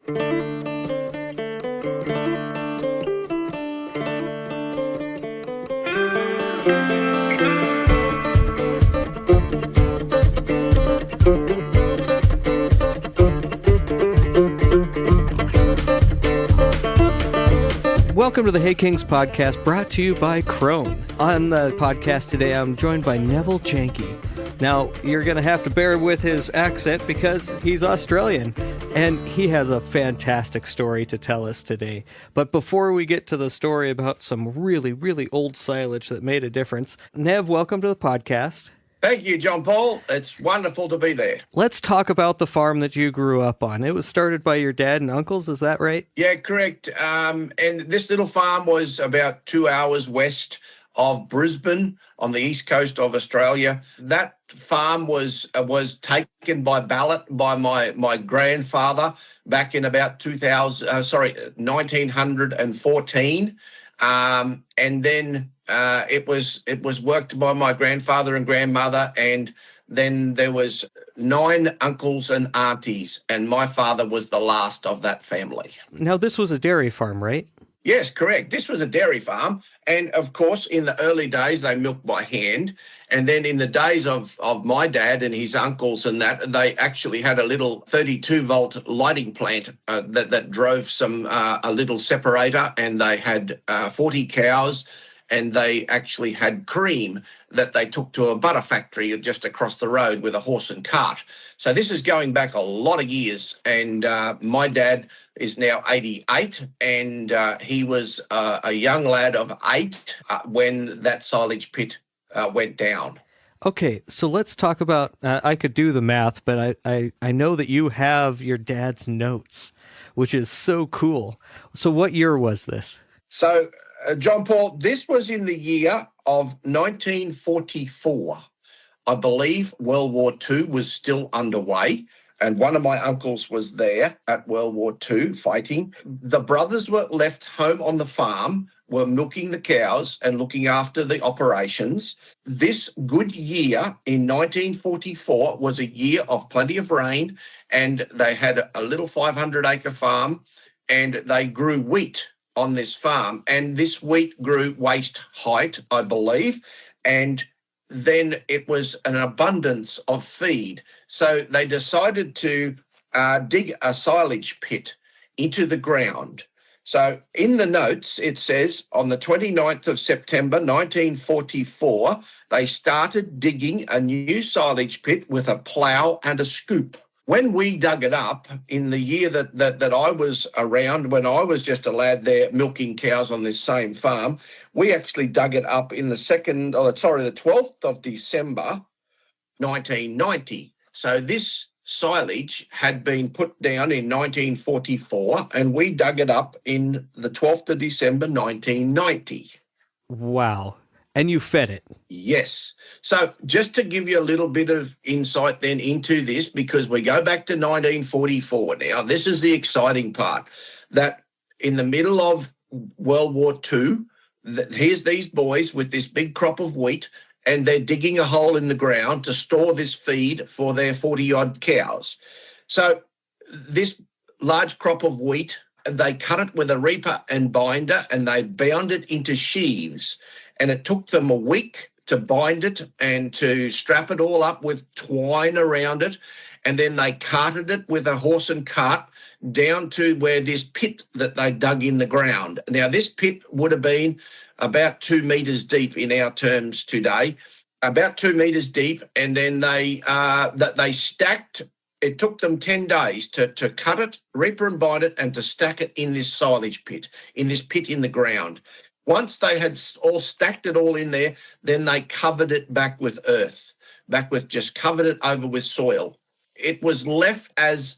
Welcome to the Hey Kings podcast, brought to you by Crone. On the podcast today, I'm joined by Neville Janke. Now, you're going to have to bear with his accent because he's Australian, and he has a fantastic story to tell us today. But before we get to the story about some really, really old silage that made a difference, Nev, welcome to the podcast. Thank you, John Paul. It's wonderful to be there. Let's talk about the farm that you grew up on. It was started by your dad and uncles, is that right? Yeah, correct. And this little farm was about 2 hours west of Brisbane on the east coast of Australia. That farm was taken by ballot by my grandfather back in about 1914. And then it was worked by my grandfather and grandmother, and then there was 9 uncles and aunties, and my father was the last of that family. Now, this was a dairy farm, right? Yes, correct. This was a dairy farm. And of course, in the early days, they milked by hand. And then in the days of my dad and his uncles and that, they actually had a little 32-volt lighting plant that drove a little separator, and they had 40 cows, and they actually had cream that they took to a butter factory just across the road with a horse and cart. So this is going back a lot of years, and my dad is now 88, and he was a young lad of 8 when that silage pit went down. Okay, so let's talk about, I could do the math, but I know that you have your dad's notes, which is so cool. So what year was this? So, John Paul, this was in the year of 1944. I believe World War II was still underway, and one of my uncles was there at World War II fighting. The brothers were left home on the farm, were milking the cows and looking after the operations. This good year in 1944 was a year of plenty of rain, and they had a little 500-acre farm, and they grew wheat on this farm. And this wheat grew waist height, I believe, and then it was an abundance of feed. So they decided to dig a silage pit into the ground. So in the notes, it says on the 29th of September, 1944, they started digging a new silage pit with a plough and a scoop. When we dug it up in the year that I was around, when I was just a lad there milking cows on this same farm, we actually dug it up in the 12th of December, 1990. So this silage had been put down in 1944, and we dug it up in the 12th of December, 1990. Wow. And you fed it? Yes. So just to give you a little bit of insight then into this, because we go back to 1944 now, this is the exciting part, that in the middle of World War II, here's these boys with this big crop of wheat, and they're digging a hole in the ground to store this feed for their 40-odd cows. So this large crop of wheat, they cut it with a reaper and binder, and they bound it into sheaves. And it took them a week to bind it and to strap it all up with twine around it. And then they carted it with a horse and cart down to where this pit that they dug in the ground. Now, this pit would have been about 2 meters deep in our terms today, about 2 meters deep. And then they stacked. It took them 10 days to cut it, reaper and bind it, and to stack it in this silage pit, in this pit in the ground. Once they had all stacked it all in there, then they covered it back with earth, just covered it over with soil. It was left as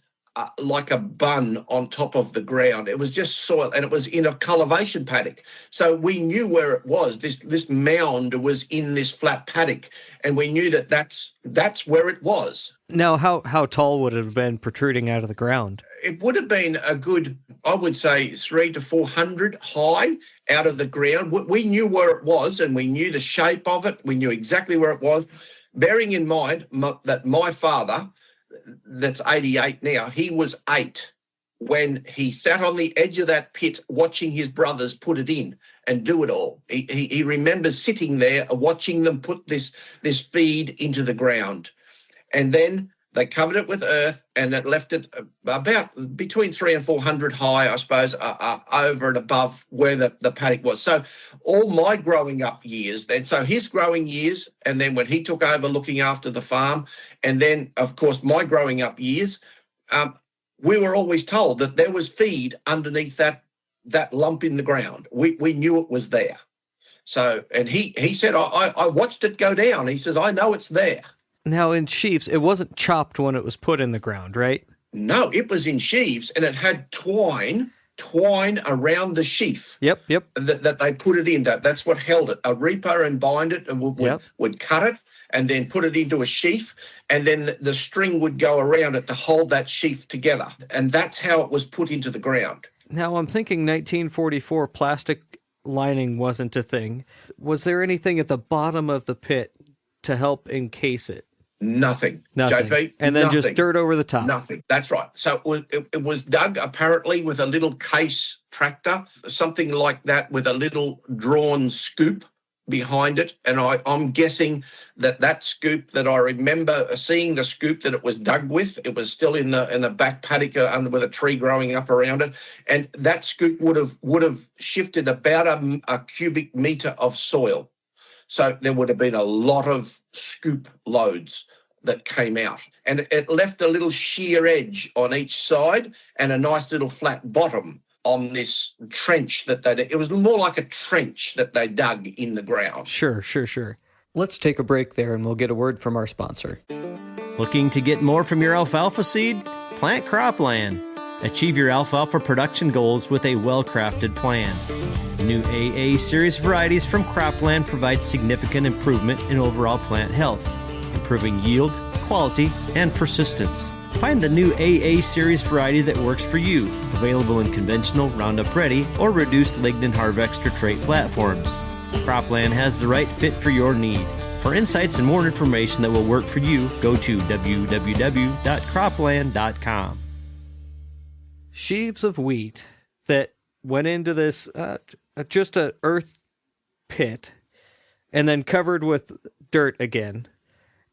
like a bun on top of the ground. It was just soil, and it was in a cultivation paddock. So we knew where it was. This mound was in this flat paddock, and we knew that's where it was. Now, how tall would it have been protruding out of the ground? It would have been a good, I would say, 300 to 400 high out of the ground. We knew where it was, and we knew the shape of it. We knew exactly where it was, bearing in mind that my father, that's 88 now, he was 8 when he sat on the edge of that pit watching his brothers put it in and do it all. He remembers sitting there watching them put this feed into the ground. And then they covered it with earth, and it left it about between 300 and 400 high, I suppose, over and above where the paddock was. So all my growing up years then, so his growing years, and then when he took over looking after the farm, and then, of course, my growing up years, we were always told that there was feed underneath that lump in the ground. We knew it was there. So, and he said, I watched it go down. He says, I know it's there. Now, in sheaves, it wasn't chopped when it was put in the ground, right? No, it was in sheaves, and it had twine around the sheaf. Yep. That they put it in. That's what held it. A reaper and bind it and would cut it and then put it into a sheaf, and then the string would go around it to hold that sheaf together. And that's how it was put into the ground. Now, I'm thinking 1944 plastic lining wasn't a thing. Was there anything at the bottom of the pit to help encase it? Nothing. JP, and then just dirt over the top. Nothing. That's right. So it was dug apparently with a little case tractor, something like that, with a little drawn scoop behind it. And I'm guessing that scoop that I remember seeing the scoop that it was dug with, it was still in the back paddock under with a tree growing up around it. And that scoop would have shifted about a cubic meter of soil. So there would have been a lot of scoop loads that came out. And it left a little sheer edge on each side and a nice little flat bottom on this trench it was more like a trench that they dug in the ground. Sure. Let's take a break there and we'll get a word from our sponsor. Looking to get more from your alfalfa seed? Plant Cropland. Achieve your alfalfa production goals with a well-crafted plan. New AA series varieties from Cropland provide significant improvement in overall plant health, improving yield, quality, and persistence. Find the new AA series variety that works for you, available in conventional Roundup Ready or reduced lignin Harvextra trait platforms. Cropland has the right fit for your need. For insights and more information that will work for you, go to www.cropland.com. Sheaves of wheat that went into this just a earth pit and then covered with dirt again.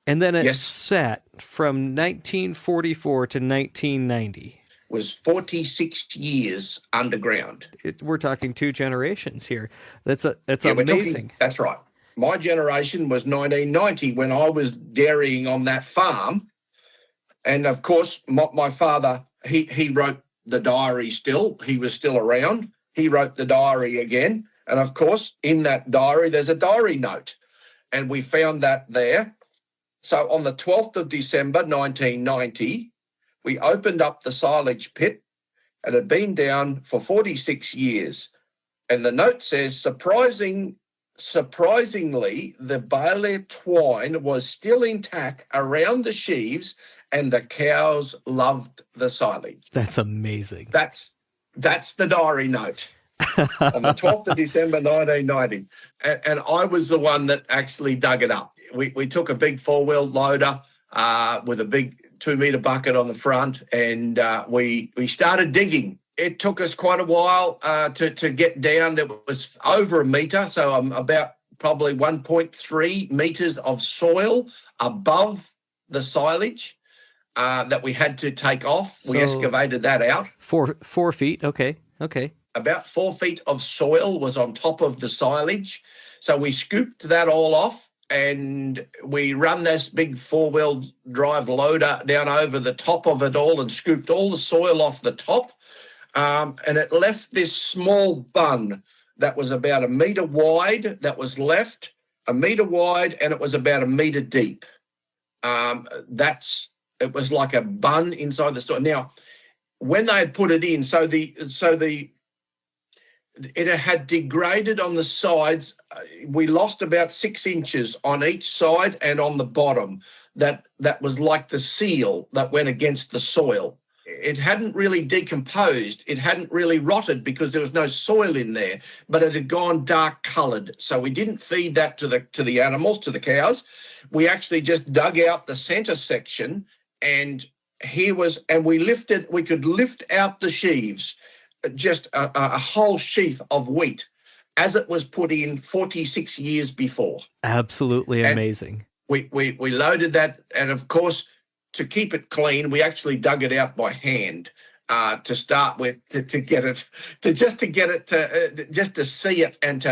And then it sat from 1944 to 1990. Was 46 years underground. We're talking 2 generations here. That's amazing. That's right. My generation was 1990 when I was dairying on that farm. And of course, my father, he wrote the diary still. He was still around. He wrote the diary again. And of course, in that diary, there's a diary note. And we found that there. So on the 12th of December, 1990, we opened up the silage pit. It had been down for 46 years. And the note says, surprisingly, the baler twine was still intact around the sheaves and the cows loved the silage. That's amazing. That's the diary note on the 12th of December, 1990. And I was the one that actually dug it up. We took a big 4-wheel loader with a big 2-meter bucket on the front, and we started digging. It took us quite a while to get down. There was over a meter, so I'm about probably 1.3 meters of soil above the silage that we had to take off. So we excavated that out. 4 feet, okay. About 4 feet of soil was on top of the silage. So we scooped that all off, and we run this big 4-wheel drive loader down over the top of it all and scooped all the soil off the top. And it left this small bun that was about 1 meter wide, that was left 1 meter wide, and it was about 1 meter deep. It was like a bun inside the soil. Now, when they had put it in, it had degraded on the sides. We lost about 6 inches on each side and on the bottom. That was like the seal that went against the soil. It hadn't really decomposed. It hadn't really rotted because there was no soil in there, but it had gone dark coloured. So we didn't feed that to the animals, to the cows. We actually just dug out the centre section and and we could lift out the sheaves, just a whole sheaf of wheat as it was put in 46 years before. Absolutely amazing. And we loaded that, and of course, to keep it clean, we actually dug it out by hand to start with, to get it, just to see it, and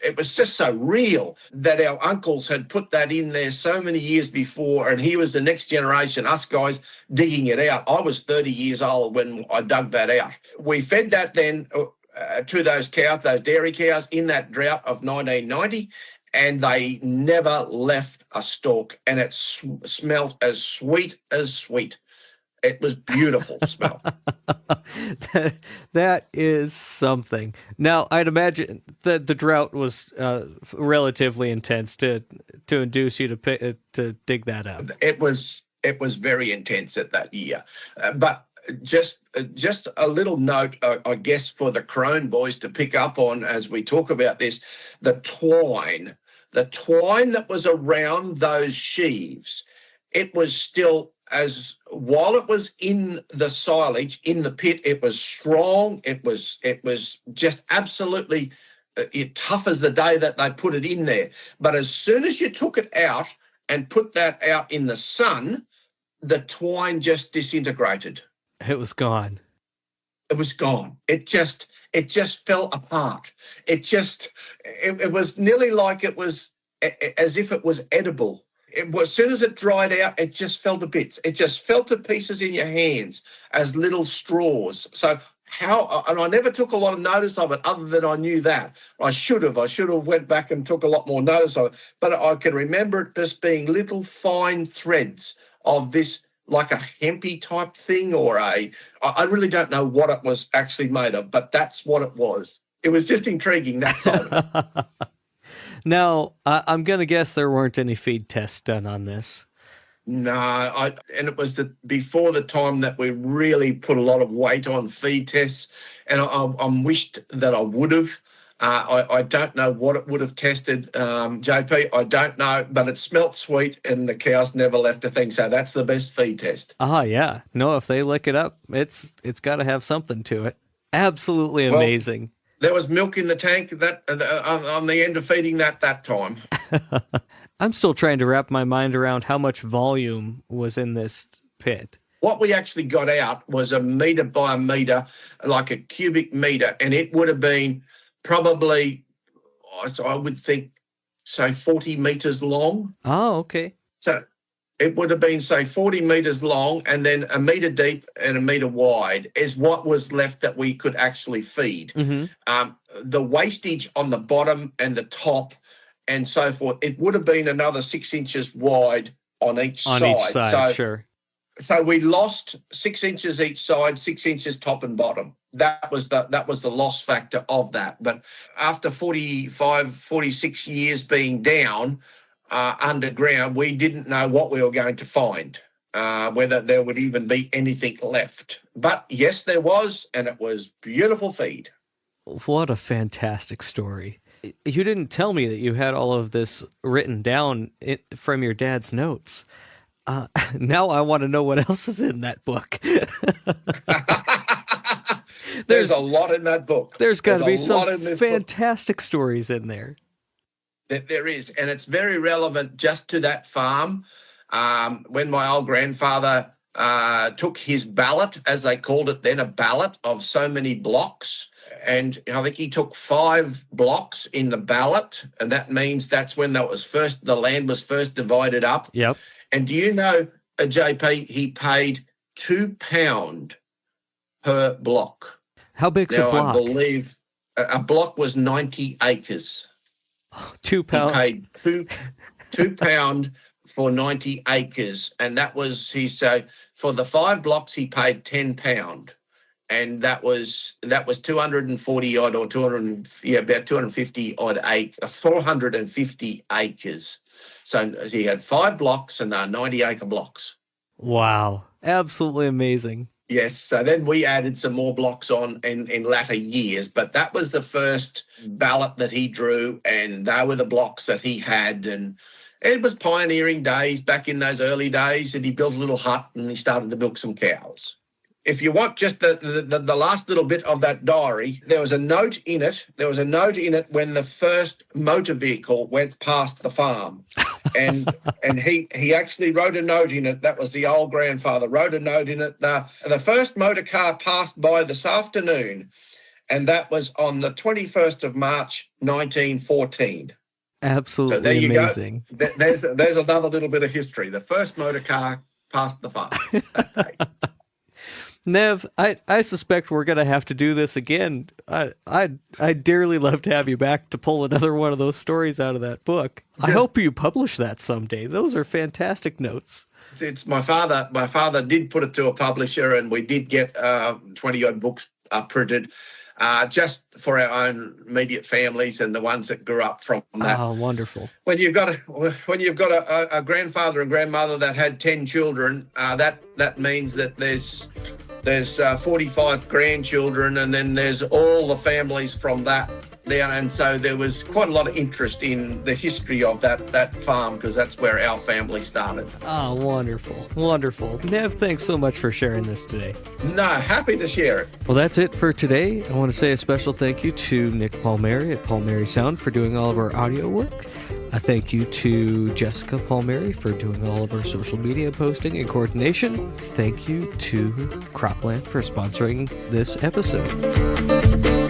it was just so real that our uncles had put that in there so many years before, and he was the next generation, us guys digging it out. I was 30 years old when I dug that out. We fed that then to those cows, those dairy cows, in that drought of 1990. And they never left a stalk, and it smelled as sweet as sweet. It was beautiful smell. That is something. Now, I'd imagine that the drought was relatively intense to induce you to dig that up. It was very intense at that year, but just a little note, I guess, for the Crone boys to pick up on as we talk about this: the twine that was around those sheaves. It was still, while it was in the silage, in the pit, it was strong. It was just absolutely tough as the day that they put it in there. But as soon as you took it out and put that out in the sun, the twine just disintegrated. It was gone. It was gone. It just fell apart. It was nearly like it was as if it was edible. As soon as it dried out, it just fell to bits. It just fell to pieces in your hands as little straws. So and I never took a lot of notice of it, other than I knew that. I should have went back and took a lot more notice of it. But I can remember it just being little fine threads of this, like a hempy type thing, or I really don't know what it was actually made of, but that's what it was. It was just intriguing, that side of it. Now, I'm going to guess there weren't any feed tests done on this. No, and it was before the time that we really put a lot of weight on feed tests, and I'm wished that I would have. I don't know what it would have tested, JP. I don't know, but it smelt sweet, and the cows never left a thing. So that's the best feed test. Yeah. No, if they lick it up, it's got to have something to it. Absolutely amazing. There was milk in the tank that on the end of feeding that time. I'm still trying to wrap my mind around how much volume was in this pit. What we actually got out was a meter by a meter, like a cubic meter, and it would have been probably, I would think, say 40 meters long. Oh, okay. So it would have been, say, 40 meters long, and then a meter deep and a meter wide is what was left that we could actually feed. Mm-hmm. The wastage on the bottom and the top and so forth, it would have been another 6 inches wide on each side. On each side, sure. So we lost 6 inches each side, 6 inches top and bottom. That was the loss factor of that. But after 45, 46 years being down underground, we didn't know what we were going to find, whether there would even be anything left. But yes, there was, and it was beautiful feed. What a fantastic story. You didn't tell me that you had all of this written down from your dad's notes. Now I want to know what else is in that book. There's a lot in that book. There's got to be some fantastic stories in there. There is, and it's very relevant just to that farm. When my old grandfather took his ballot, as they called it then, a ballot of so many blocks, and I think he took 5 blocks in the ballot, and that means that's when the land was first divided up. Yep. And do you know, JP, he paid £2 per block. How big's a block? I believe a block was 90 acres. £2. He paid £2 for 90 acres, and that was for the 5 blocks he paid £10, and that was 240 odd, or 200, about 250 odd 450 acres. So he had 5 blocks and 90-acre blocks. Wow, absolutely amazing. Yes, so then we added some more blocks on in latter years, but that was the first ballot that he drew, and they were the blocks that he had, and It was pioneering days back in those early days, and he built a little hut and he started to milk some cows. If you want just the last little bit of that diary, there was a note in it. There was a note in it when the first motor vehicle went past the farm. And he actually wrote a note in it. That was the old grandfather, wrote a note in it. The first motor car passed by this afternoon, and that was on the 21st of March, 1914. Absolutely so there you amazing. Go. There's another little bit of history. The first motor car passed the farm. Nev, I suspect we're going to have to do this again. I'd dearly love to have you back to pull another one of those stories out of that book. I hope you publish that someday. Those are fantastic notes. It's my father. My father did put it to a publisher, and we did get 20-odd books printed just for our own immediate families and the ones that grew up from that. Oh, wonderful. When you've got a grandfather and grandmother that had 10 children, that means that there's 45 grandchildren, and then there's all the families from that there. And so there was quite a lot of interest in the history of that farm, because that's where our family started. Oh, wonderful. Wonderful. Nev, thanks so much for sharing this today. No, happy to share it. Well, that's it for today. I want to say a special thank you to Nick Palmieri at Palmieri Sound for doing all of our audio work. A thank you to Jessica Palmieri for doing all of our social media posting and coordination. Thank you to Cropland for sponsoring this episode.